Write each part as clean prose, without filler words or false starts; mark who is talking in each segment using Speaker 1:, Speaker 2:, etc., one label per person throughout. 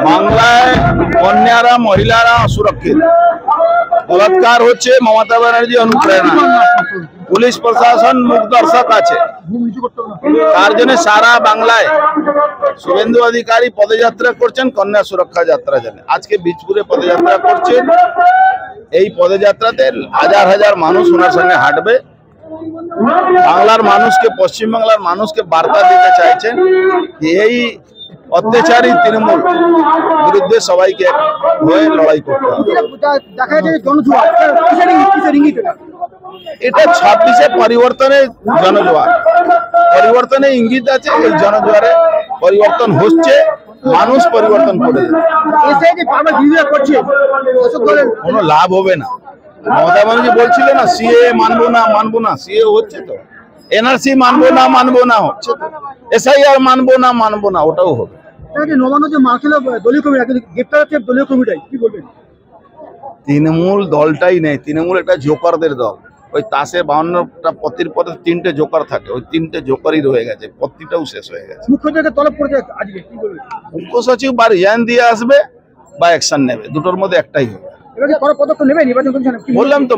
Speaker 1: বাংলায় কন্যারা মহিলারা অসুরক্ষিত, বলাৎকার হচ্ছে মমতা ব্যানার্জি অনুপ্রেরণা, পুলিশ প্রশাসন মুখ দর্শক আছে, তার জন্য সারা বাংলায় শুভেন্দু অধিকারী পদযাত্রা করছেন কন্যা সুরক্ষা যাত্রা জন্য। আজকে বীজপুরে পদযাত্রা করছেন। এই পদযাত্রাতে হাজার হাজার মানুষ ওনার সঙ্গে হাঁটবে। বাংলার মানুষকে, পশ্চিমবাংলার মানুষকে বার্তা দিতে চাইছেন এই অত্যাচারী তৃণমূল বিরুদ্ধে সবাইকে হয়ে লড়াই করতে হবে। এটা 26-এ পরিবর্তনের জনজোয়ার, পরিবর্তনের ইঙ্গিত আছে। এই জনজোয়ারে পরিবর্তন হচ্ছে, মানুষ পরিবর্তন করে কোনো লাভ হবে না। মমতা ব্যানার্জি বলছিল না সিএ মানবো না, সিএ হচ্ছে তো, এনআরসি মানবো না হচ্ছে তো, এসআইআর মানবো না, ওটাও হবে। তৃণমূল দলটাই নেই, তৃণমূল একটা জোকারদের দল। ওই তাসে 52টা পত্তির পরে 3টে জোকার থাকে, ওই 3টে জোকারই রয়ে গেছে, পত্তিটাও শেষ হয়ে গেছে। মুখ্য সচিব বা রিজাইন দিয়ে আসবে বা অ্যাকশন নেবে, দুটোর মধ্যে একটাই হবে। বললাম তো,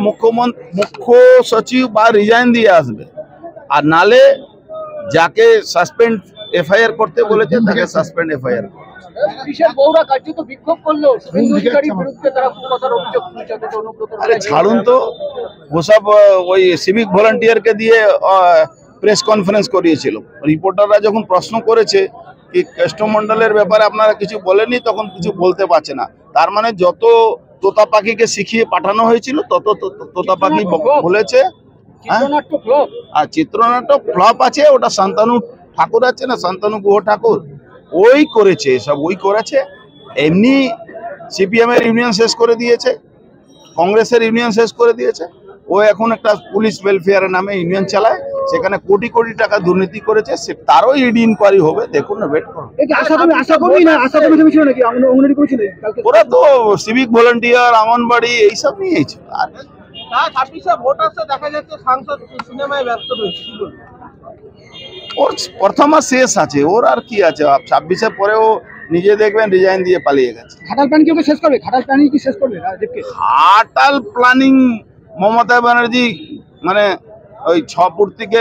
Speaker 1: মুখ্য সচিব বা রিজাইন দিয়ে আসবে, আর নালে যাকে সাসপেন্ড এফআইআর করতে বলেছে তাকে সাসপেন্ড এফআইআর। আরে ছাড়ুন তো, ওসব ওই সিভিক ভলান্টিয়ারকে দিয়ে প্রেস কনফারেন্স করিয়েছিল। রিপোর্টাররা যখন প্রশ্ন করেছে কি কেষ্টমণ্ডলের ব্যাপারে আপনারা কিছু বলেননি, তখন কিছু বলতে পারছে না। তার মানে যত তোতা পাখিকে শিখিয়ে পাঠানো হয়েছিল তত তোতা পাখি বলেছে। আর চিত্রনাট্য ফ্লপ আছে, ওটা শান্তনু ঠাকুর আছে না, শান্তনু গুহ ঠাকুর, ওই করেছে সব, ওই করেছে। এমনি সিপিএম এর ইউনিয়ন শেষ করে দিয়েছে, কংগ্রেসের ইউনিয়ন শেষ করে দিয়েছে। ও এখন একটা পুলিশ ওয়েলফেয়ারের নামে ইউনিয়ন চালায়, সেখানে কোটি কোটি টাকা দুর্নীতি করেছে, তারও ইডি ইনকোয়ারি হবে। দেখুন না, ওয়েট করুন। ওরা তো সিভিক ভলান্টিয়ার, অঙ্গনবাড়ি এইসব নিয়েই ছিল। ওর প্রথম শেষ আছে, ওর আর কি আছে। 26-এ পরেও নিজে দেখবেন রিজাইন দিয়ে পালিয়ে গেছে। ঘাটাল প্ল্যানিং মমতা ব্যানার্জি মানে ওই 6 ফুট থেকে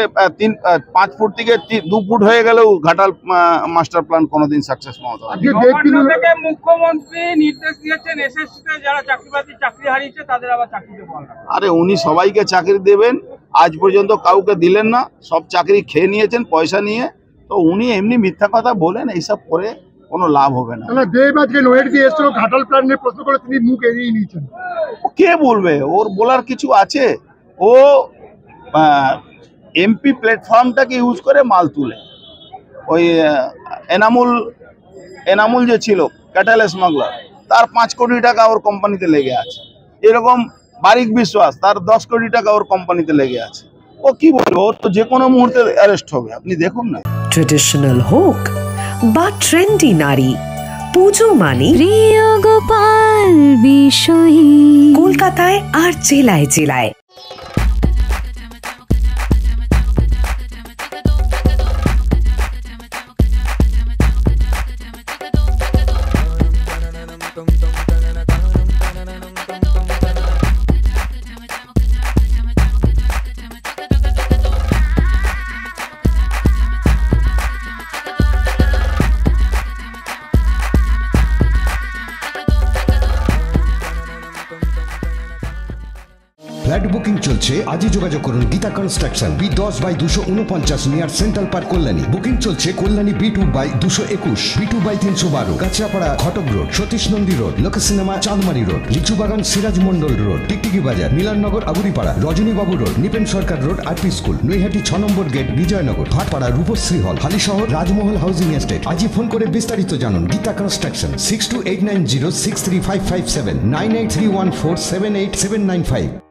Speaker 1: 5 ফুট থেকে 2 ফুট হয়ে গেলেও ঘাটাল মাস্টার প্ল্যান কোনোদিন সাকসেস মমতা। মুখ্যমন্ত্রী নির্দেশ দিয়েছেন এসএসসিতে যারা চাকরি হারিয়েছে তাদের আবার চাকরি দেবেন। আরে উনি সবাইকে চাকরি দেবেন, আজ পর্যন্ত কাউকে দিলেন না, সব চাকরি খেয়ে নিয়েছেন পয়সা নিয়ে। তো উনি এমনি মিথ্যা কথা বলেন, এইসব করে কোনো লাভ হবে না। ঘাটাল প্ল্যান নিয়ে প্রশ্ন করে তিনি মুখ এড়িয়ে নিয়েছেন। কে বলবে? ওর বলার কিছু আছে? ও এমপি প্ল্যাটফর্মটাকে ইউজ করে মাল তুলে। ওই এনামুল যে ছিল ক্যাটেল স্মাগলার, তার 5 কোটি টাকা ওর কোম্পানিতে লেগে আছে। এরকম বারিক বিশ্বাস, তার 10 কোটি টাকা ওর কোম্পানিতে লেগে আছে। ও কি বলবো, ওর তো যে কোনো মুহূর্তে অ্যারেস্ট হবে, আপনি দেখুন না।
Speaker 2: ট্রেডিশনাল হোক বা ট্রেন্ডি নারী, পুজো মানে
Speaker 3: প্রিয় গোপাল বিষয়ী,
Speaker 2: কলকাতায় আর জেলায় জেলায়।
Speaker 4: ফ্ল্যাট বুকিং চলছে, আজই যোগাযোগ করুন Gita construction, B10/249 near central park, Kalyani. Booking চলছে কল্যাণী B2/221, B2/312, কাঁচরাপাড়া ঘটক রোড, সতীশ নন্দী রোড, লোক সিনেমা চাঁদমারি রোড, লিচুবাগান সিরাজ মন্ডল রোড, টিকটিকি বাজার, মিলননগর আগুরিপাড়া, রজনীবাবু রোড, নিপেন সরকার রোড, আরপি স্কুল, নৈহাটি 6 নম্বর গেট, বিজয়নগর, ভাটপাড়া রূপশ্রী হল, হালিশহর রাজমহল হাউজিং এস্টেট। আজই ফোন করে বিস্তারিত জানুন। গীতা কনস্ট্রাকশন 6289063557, 9831478795।